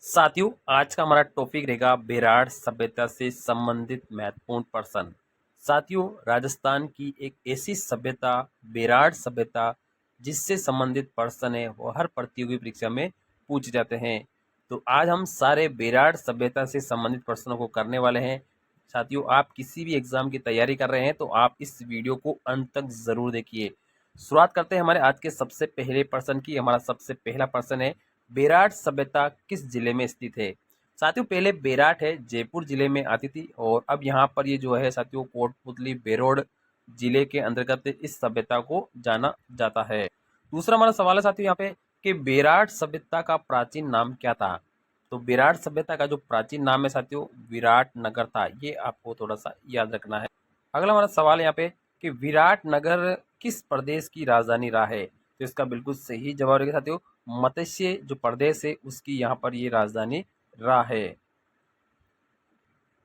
साथियों, आज का हमारा टॉपिक रहेगा बेराड़ सभ्यता से संबंधित महत्वपूर्ण पर्सन। साथियों, राजस्थान की एक ऐसी सभ्यता बेराड़ सभ्यता जिससे संबंधित पर्सन है वो हर प्रतियोगी परीक्षा में पूछ जाते हैं। तो आज हम सारे बेराड़ सभ्यता से संबंधित प्रश्नों को करने वाले हैं। साथियों, आप किसी भी एग्जाम की तैयारी कर रहे हैं तो आप इस वीडियो को अंत तक जरूर देखिए। शुरुआत करते हैं हमारे आज के सबसे पहले पर्सन की। हमारा सबसे पहला पर्सन है, बेराड़ सभ्यता किस जिले में स्थित है। साथियों, पहले बेराट है जयपुर जिले में आती थी और अब यहाँ पर ये जो है साथियों कोटपुतली बेरोड जिले के अंतर्गत इस सभ्यता को जाना जाता है। दूसरा हमारा सवाल है साथियों यहाँ पे कि बेराट सभ्यता का प्राचीन नाम क्या था। तो बेराट सभ्यता का जो प्राचीन नाम है साथियों विराट नगर था। ये आपको थोड़ा सा याद रखना है। अगला हमारा सवाल है यहाँ पे कि विराट नगर किस प्रदेश की राजधानी रहा है। तो इसका बिल्कुल सही जवाब रहेगा साथियों मत्स्य जो प्रदेश है उसकी यहाँ पर ये राजधानी रहा है।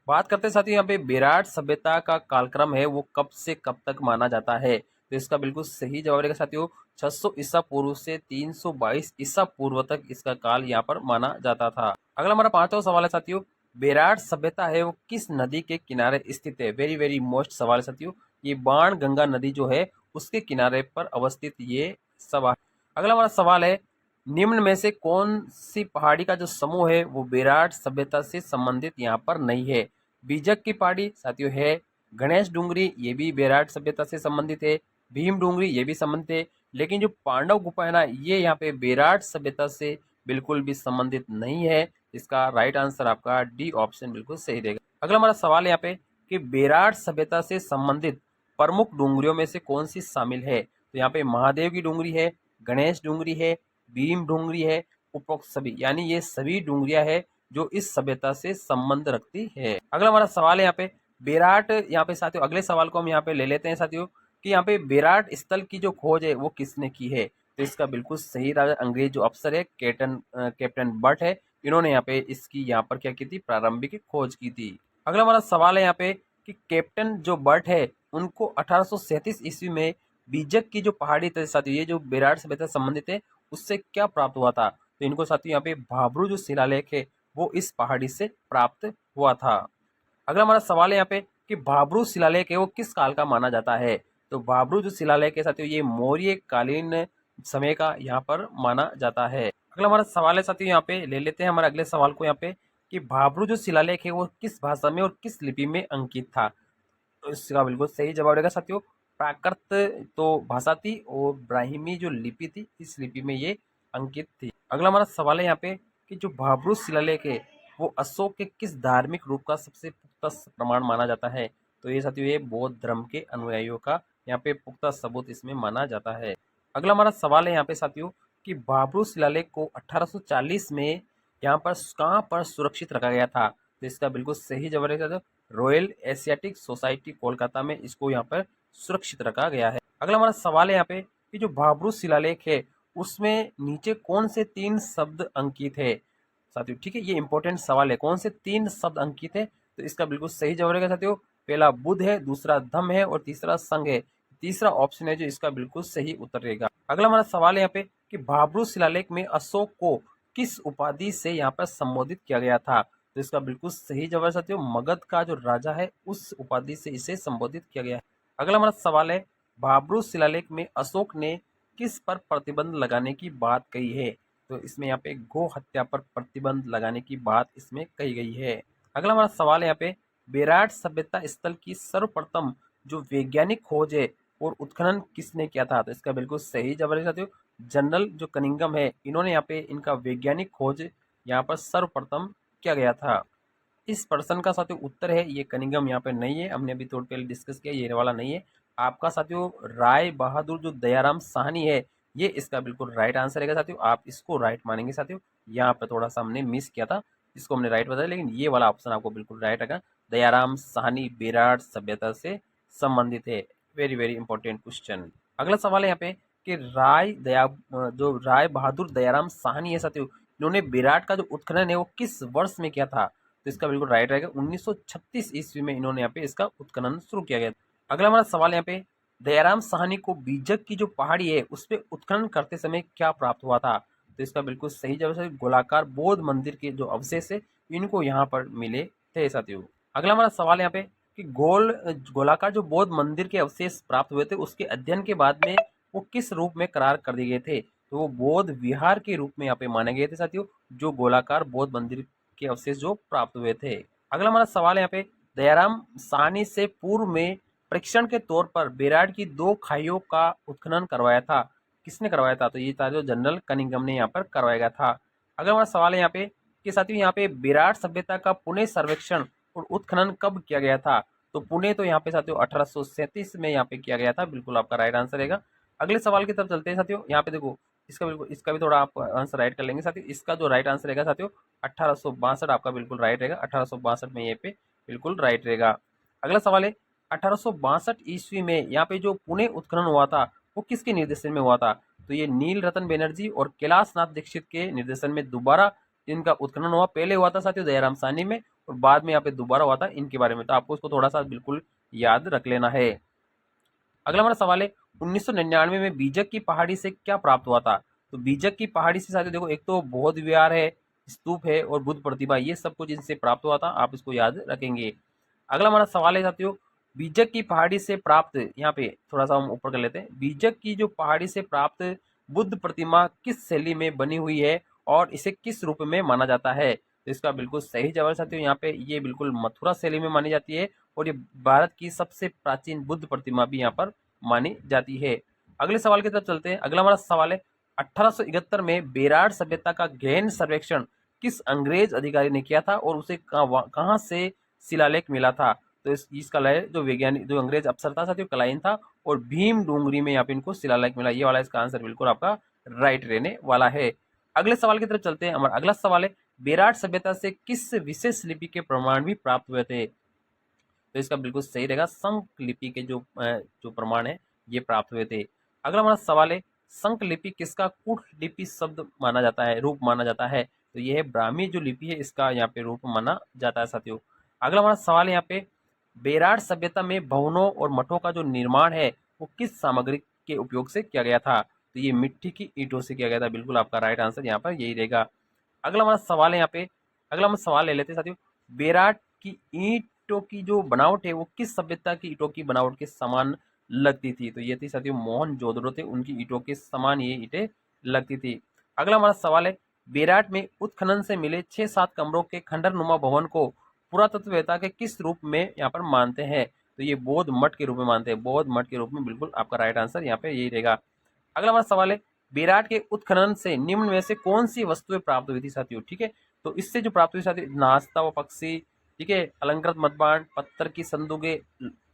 बात करते हैं साथियों यहाँ पे बेराट सभ्यता का कालक्रम है वो कब से कब तक माना जाता है। तो इसका बिल्कुल सही जवाब रहेगा साथियों 600 ईसा पूर्व से 322 ईसा पूर्व तक इसका काल यहाँ पर माना जाता था। अगला हमारा पांचवा सवाल है साथियों, बेराट सभ्यता है वो किस नदी के किनारे स्थित है। वेरी वेरी मोस्ट सवाल है साथियों। ये बाण गंगा नदी जो है उसके किनारे पर अवस्थित ये सवाल। अगला हमारा सवाल है, निम्न में से कौन सी पहाड़ी का जो समूह है वो बेराट सभ्यता से संबंधित यहाँ पर नहीं है। बीजक की पहाड़ी साथियों है, गणेश डूंगरी ये भी बेराट सभ्यता से संबंधित है, भीम डूंगरी ये भी संबंधित है, लेकिन जो पांडव गुफा है ना ये यहाँ पे बेराट सभ्यता से बिल्कुल भी संबंधित नहीं है। इसका राइट आंसर आपका डी ऑप्शन बिल्कुल सही रहेगा। अगला हमारा सवाल है यहाँ पे कि बेराट सभ्यता से संबंधित प्रमुख डूंगरियों में से कौन सी शामिल है। तो यहाँ पे महादेव की डूंगरी है, गणेश डूंगरी है, भीम डूंगरी है, उपरोक्त सभी यानी ये सभी डूंगरियां है जो इस सभ्यता से संबंध रखती है। अगला हमारा सवाल है यहाँ पे बेराट, यहाँ पे साथियों अगले सवाल को हम यहाँ पे ले लेते हैं साथियों कि यहाँ पे बेराट स्थल की जो खोज है वो किसने की है। तो इसका बिल्कुल सही अंग्रेज जो अफसर है कैप्टन बट है, इन्होंने यहाँ पे इसकी यहाँ पर क्या की थी प्रारंभिक खोज की थी। अगला हमारा सवाल है यहाँ पे कि कैप्टन जो बट है उनको 1837 ईस्वी में बीजक की जो पहाड़ी थी साथियों ये जो बेराट सभ्यता से संबंधित है उससे क्या प्राप्त हुआ था। तो इनको साथियों यहाँ पे भाबरू जो शिलालेख है वो इस पहाड़ी से प्राप्त हुआ था। अगला हमारा सवाल है यहाँ पे कि भाबरू शिलालेख है वो किस काल का माना जाता है। तो भाबरू जो शिलालेख है साथियों ये मौर्य कालीन समय का यहाँ पर माना जाता है। अगला हमारा सवाल है साथियों यहाँ पे ले लेते हैं हमारे अगले सवाल को यहाँ पे कि भाबरू जो शिलालेख है वो किस भाषा में और किस लिपि में अंकित था। तो इसका बिल्कुल सही जवाब रहेगा साथियों प्राकृत तो भाषा थी और ब्राह्मी जो लिपि थी इस लिपि में ये अंकित थी। अगला हमारा सवाल है यहाँ पे कि जो भाबरू शिलालेख है वो अशोक के किस धार्मिक रूप का सबसे पुख्ता प्रमाण माना जाता है। तो ये साथियों ये बौद्ध धर्म के अनुयायियों का यहाँ पे पुख्ता सबूत इसमें माना जाता है। अगला हमारा सवाल है यहाँ पे साथियों कि भाबरू शिलालेख को 1840 में यहाँ पर कहाँ पर सुरक्षित रखा गया था। तो इसका बिल्कुल सही जवाब रहेगा रॉयल एशियाटिक सोसाइटी कोलकाता में इसको यहाँ पर सुरक्षित रखा गया है। अगला हमारा सवाल है यहाँ पे कि जो भाबरू शिलालेख है उसमें नीचे कौन से 3 शब्द अंकित है साथियों। ठीक है, ये इंपॉर्टेंट सवाल है, कौन से 3 शब्द अंकित है। तो इसका बिल्कुल सही जवाब रहेगा साथियों पहला बुध है, दूसरा धम है और तीसरा संघ है। तीसरा ऑप्शन है जो इसका बिल्कुल सही उत्तर रहेगा। अगला हमारा सवाल है यहाँ पे कि भाबरू शिलालेख में अशोक को किस उपाधि से यहाँ पर संबोधित किया गया था। तो इसका बिल्कुल सही जवाब साथियों मगध का जो राजा है उस उपाधि से इसे संबोधित किया गया है। अगला हमारा सवाल है भाबरू शिलालेख में अशोक ने किस पर प्रतिबंध लगाने की बात कही है। तो इसमें यहाँ पे गो हत्या पर प्रतिबंध लगाने की बात इसमें कही गई है। अगला हमारा सवाल है यहाँ पे बेराट सभ्यता स्थल की सर्वप्रथम जो वैज्ञानिक खोज है और उत्खनन किसने किया था। तो इसका बिल्कुल सही जवाब है साथियों जनरल जो कनिंगम है इन्होंने यहाँ पे इनका वैज्ञानिक खोज यहाँ पर सर्वप्रथम किया गया था। इस प्रश्न का साथियों उत्तर है ये कनिंगम यहाँ पे नहीं है, हमने अभी थोड़ी पहले डिस्कस किया ये वाला नहीं है। आपका साथियों राय बहादुर जो दयाराम साहनी है ये इसका बिल्कुल राइट आंसर रहेगा साथियों, आप इसको राइट मानेंगे साथियों। यहाँ पे थोड़ा सा हमने मिस किया था, इसको हमने राइट बताया लेकिन ये वाला ऑप्शन आपको बिल्कुल राइट रहेगा। दयाराम साहनी बेराट सभ्यता से संबंधित है। Very very important question. अगला सवाल है यहाँ पे कि जो राय बहादुर दयाराम साहनी है साथियों इन्होंने बेराट का जो उत्खनन है वो किस वर्ष में किया था। तो इसका बिल्कुल राइट रहेगा 1936 ईस्वी में इन्होंने यहाँ पे इसका उत्खनन शुरू किया गया। अगला हमारा सवाल यहाँ पे दयाराम साहनी को बीजक की जो पहाड़ी है उस पर उत्खनन करते समय क्या प्राप्त हुआ था। तो इसका बिल्कुल सही जवाब है गोलाकार बौद्ध मंदिर के जो अवशेष है इनको यहाँ पर मिले थे साथियों। अगला हमारा सवाल यहाँ पे कि गोलाकार जो बौद्ध मंदिर के अवशेष प्राप्त हुए थे उसके अध्ययन के बाद में वो किस रूप में करार कर दिए गए थे, तो वो बौद्ध विहार के रूप में यहाँ पे माने गए थे साथियों, जो गोलाकार बौद्ध मंदिर के अवशेष जो प्राप्त हुए थे। अगला हमारा सवाल है यहाँ पे दयाराम साहनी से पूर्व में परीक्षण के तौर पर बेराड की 2 खाइयों का उत्खनन करवाया था, किसने करवाया था, तो ये था जो जनरल कनिंघम ने यहाँ पर करवाया गया था। अगला हमारा सवाल है यहाँ पे कि साथियों यहाँ पे बेराड सभ्यता का पुणे सर्वेक्षण और उत्खनन कब किया गया था, तो पुणे तो यहाँ पे साथियों 1837 में यहाँ पे किया गया था, बिल्कुल आपका राइट आंसर रहेगा। अगले सवाल की तरफ चलते हैं साथियों। यहाँ पे देखो इसका भी थोड़ा आप आंसर राइट कर लेंगे साथियों। इसका जो राइट आंसर रहेगा साथियों 1862 आपका बिल्कुल राइट रहेगा, 1862 में ये पे बिल्कुल राइट रहेगा। अगला सवाल है 1862 ईस्वी में यहाँ पे जो पुणे उत्खनन हुआ था वो किसके निर्देशन में हुआ था, तो ये नील रतन बनर्जी और कैलाश नाथ दीक्षित के निर्देशन में दोबारा इनका उत्खनन हुआ। पहले हुआ था साथियों दयाराम साहनी में और बाद में यहाँ पे दोबारा हुआ था इनके बारे में, तो आपको इसको थोड़ा सा बिल्कुल याद रख लेना है। अगला हमारा सवाल है 1999 में बीजक की पहाड़ी से क्या प्राप्त हुआ था, तो बीजक की पहाड़ी से साथियों देखो एक तो बौद्ध विहार है, स्तूप है और बुद्ध प्रतिमा, ये सब कुछ इनसे प्राप्त हुआ था, आप इसको याद रखेंगे। अगला हमारा सवाल है साथियों बीजक की पहाड़ी से प्राप्त, यहाँ पे थोड़ा सा हम ऊपर कर लेते हैं, बीजक की जो पहाड़ी से प्राप्त बुद्ध प्रतिमा किस शैली में बनी हुई है और इसे किस रूप में माना जाता है, तो इसका बिल्कुल सही जवाब साथियों यहाँ पे ये बिल्कुल मथुरा शैली में मानी जाती है और ये भारत की सबसे प्राचीन बुद्ध प्रतिमा भी यहाँ पर मानी जाती है। अगले सवाल की तरफ चलते हैं। अगला हमारा सवाल है 1871 में बेराड सभ्यता का गहन सर्वेक्षण किस अंग्रेज अधिकारी ने किया था और उसे कहाँ से शिलालेख मिला था, तो इसका लय जो वैज्ञानिक जो अंग्रेज अफसर था साथियों क्लाइन था और भीम डूंगरी में यहाँ पे इनको शिलालेख मिला, ये वाला इसका आंसर बिल्कुल आपका राइट रहने वाला है। अगले सवाल की तरफ चलते हैं। हमारा अगला सवाल है बेराड सभ्यता से किस विशेष लिपि के प्रमाण भी प्राप्त हुए थे, तो इसका बिल्कुल सही रहेगा संक लिपि के जो प्रमाण है ये प्राप्त हुए थे। अगला हमारा सवाल है संक लिपि किसका कुट लिपि शब्द माना जाता है, रूप माना जाता है, तो ये है ब्राह्मी जो लिपि है इसका यहाँ पे रूप माना जाता है साथियों। अगला हमारा सवाल है यहाँ पे बेराड सभ्यता में भवनों और मठों का जो निर्माण है वो किस सामग्री के उपयोग से किया गया था, तो ये मिट्टी की ईंटों से किया गया था, बिल्कुल आपका राइट आंसर यहाँ पर यही रहेगा। अगला हमारा सवाल है यहाँ पे, अगला हम सवाल ले लेते हैं साथियों बेराड की ईंटों की जो बनावट है वो किस सभ्यता की ईंटों की बनावट के समान लगती थी, तो ये थी साथियों मोहनजोदड़ो थे, उनकी ईंटों के समान ये ईंटें लगती थी। अगला हमारा सवाल है बेराड में उत्खनन से मिले 6-7 कमरों के खंडरनुमा भवन को पुरातत्ववेत्ता के किस रूप में यहाँ पर मानते हैं, तो ये बौद्ध मठ के रूप में मानते हैं, बौद्ध मठ के रूप में, बिल्कुल आपका राइट आंसर यहाँ पे यही रहेगा। अगला हमारा सवाल है बेराड के उत्खनन से निम्न में से कौन सी वस्तुएं प्राप्त हुई थी साथियों, ठीक है, तो इससे जो प्राप्त हुई साथियों नाश्ता व पक्षी, ठीक है, अलंकृत मदबाण, पत्थर की संदूकें,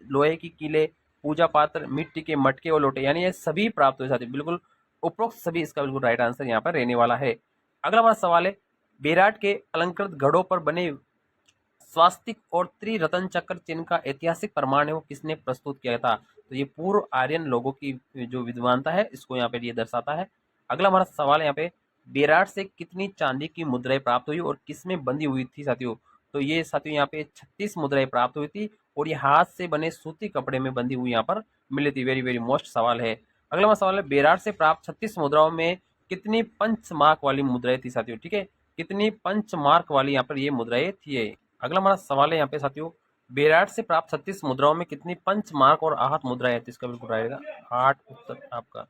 लोहे की कीले, पूजा पात्र, मिट्टी के मटके और लोटे, यानी ये सभी प्राप्त हुए साथियों, बिल्कुल उपरोक्त सभी इसका बिल्कुल राइट आंसर यहाँ पर रहने वाला है। अगला हमारा सवाल है बेराड के अलंकृत घड़ों पर बने स्वास्तिक और त्रिरत्न चक्र चिन्ह का ऐतिहासिक प्रमाण है वो किसने प्रस्तुत किया था, तो ये पूर्व आर्यन लोगों की जो विद्वानता है इसको यहाँ पे ये दर्शाता है। अगला हमारा सवाल है यहाँ पे बेराड से कितनी चांदी की मुद्राएं प्राप्त हुई और किसमें बंधी हुई थी साथियों, तो ये साथियों यहाँ पे 36 मुद्राएं प्राप्त हुई थी और ये हाथ से बने सूती कपड़े में बंधी हुई यहाँ पर मिली थी। वेरी वेरी मोस्ट सवाल है। अगला हमारा सवाल है बेराड से प्राप्त 36 मुद्राओं में कितनी पंच मार्क वाली मुद्राएं थी साथियों, ठीक है, कितनी पंच मार्क वाली यहाँ पर ये मुद्राएं थी। अगला हमारा सवाल है यहाँ पे साथियों बेराड से प्राप्त 36 मुद्राओं में कितनी पंच मार्क और आहत मुद्राएं थी, इसका बिल्कुल रहेगा 8 उत्तर आपका।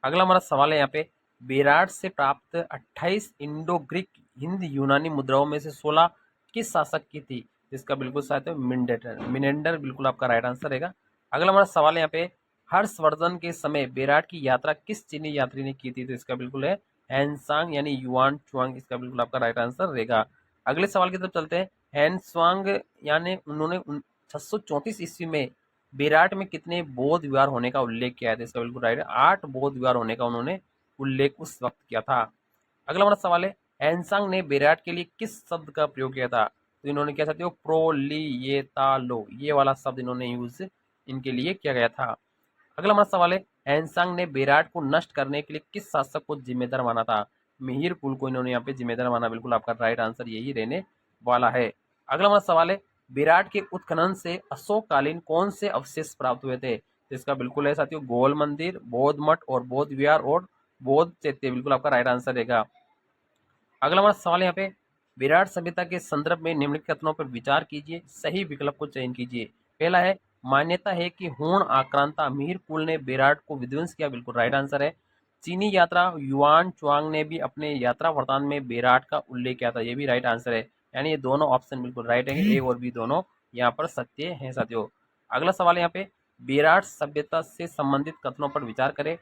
अगला हमारा सवाल है यहाँ पे बेराड से प्राप्त 28 इंडो ग्रीक हिंद यूनानी मुद्राओं में से 16 किस शासक की थी, इसका बिल्कुल साथियों मिनेंडर बिल्कुल आपका राइट आंसर रहेगा। अगला हमारा सवाल है यहाँ पे हर्षवर्धन के समय बेराड की यात्रा किस चीनी यात्री ने की थी, तो इसका बिल्कुल है हैंसांग यानी युआन चुआंग, इसका बिल्कुल आपका राइट आंसर रहेगा। अगले सवाल की तरफ चलते हैं। हैंसवांग यानी उन्होंने 634 ईस्वी में बेराट में कितने बौद्ध विहार होने का उल्लेख किया है, इसका बिल्कुल राइट है 8 बौद्ध विहार होने का उन्होंने उल्लेख उस वक्त किया था। अगला हमारा सवाल है हैंसांग ने बेराट के लिए किस शब्द का प्रयोग किया था, तो इन्होंने क्या चाहते हो प्रोलियेतालो, ये वाला शब्द इन्होंने यूज इनके लिए किया गया था। अगला हमारा सवाल है हैंसांग ने बेराट को नष्ट करने के लिए किस शासक को जिम्मेदार माना था, मिहिर कुल को इन्होंने यहाँ पे जिम्मेदार माना, बिल्कुल आपका राइट आंसर यही रहने वाला है। अगला हमारा सवाल है बेराट के उत्खनन से अशोककालीन कौन से अवशेष प्राप्त हुए थे, तो इसका बिल्कुल है साथियों गोल मंदिर, बौद्ध मठ और बौद्ध विहार और बौद्ध चैत्य बिल्कुल आपका राइट आंसर रहेगा। अगला हमारा सवाल यहाँ पे, विराट सभ्यता के संदर्भ में निम्नलिखित कथनों पर विचार कीजिए, सही विकल्प को चयन कीजिए। पहला है, मान्यता है कि हूण आक्रांता मीर कुल ने बेराट को विध्वंस किया, बिल्कुल राइट आंसर है। चीनी यात्रा युआन चुआंग ने भी अपने यात्रा वृतांत में बेराट का उल्लेख किया था, ये भी राइट आंसर है। यानी ये दोनों ऑप्शन बिल्कुल राइट है, ए और बी दोनों यहाँ पर सत्य हैं साथियों। अगला सवाल है यहाँ पे, बेराट सभ्यता से संबंधित कथनों पर विचार करें।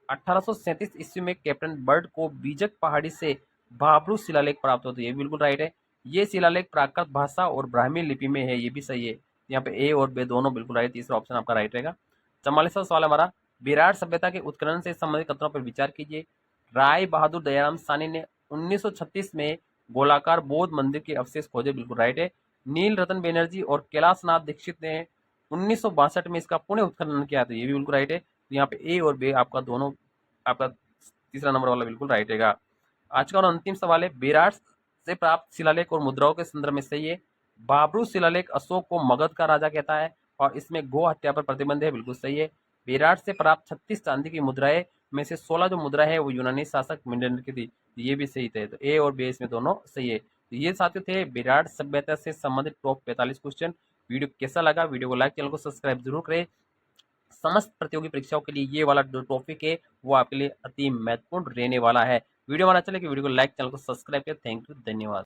1837 ईस्वी में कैप्टन बर्ड को बीजक पहाड़ी से भाब्रू शिलालेख प्राप्त होते हैं, ये बिल्कुल राइट है। ये शिलालेख प्राकृत भाषा और ब्राह्मी लिपि में है, ये भी सही है। यहाँ पे ए और बी दोनों बिल्कुल राइट, तीसरा ऑप्शन आपका राइट रहेगा। 44वां सवाल हमारा, विराट सभ्यता के उत्खनन से संबंधित कथनों पर विचार कीजिए। राय बहादुर दयाराम सानी ने 1936 में गोलाकार बौद्ध मंदिर के अवशेष खोजे, बिल्कुल राइट है। नील रतन बैनर्जी और कैलाशनाथ दीक्षित ने 1962 में इसका पुनः उत्खनन किया था, ये भी बिल्कुल राइट है। तो यहाँ पे ए और बी आपका दोनों, आपका तीसरा नंबर वाला बिल्कुल राइट रहेगा। आज का और अंतिम सवाल है, बेराट से प्राप्त शिलालेख और मुद्राओं के संदर्भ में सही है। बाबरू शिलालेख अशोक को मगध का राजा कहता है और इसमें गो हत्या पर प्रतिबंध है, बिल्कुल सही है। बेराट से प्राप्त 36 चांदी की मुद्राएं में से 16 जो मुद्रा है वो यूनानी शासक मिनंडर की थी, ये भी सही थे। तो ए और बी इसमें दोनों सही है। तो ये साथियों थे बेराट सभ्यता से संबंधित टॉप 45 क्वेश्चन। वीडियो कैसा लगा, वीडियो को लाइक, चैनल को सब्सक्राइब जरूर करें। समस्त प्रतियोगी परीक्षाओं के लिए ये वाला जो टॉपिक है वो आपके लिए अति महत्वपूर्ण रहने वाला है। वीडियो हमारा अच्छा लगे वीडियो को लाइक, चैनल को सब्सक्राइब करें। थैंक यू, धन्यवाद।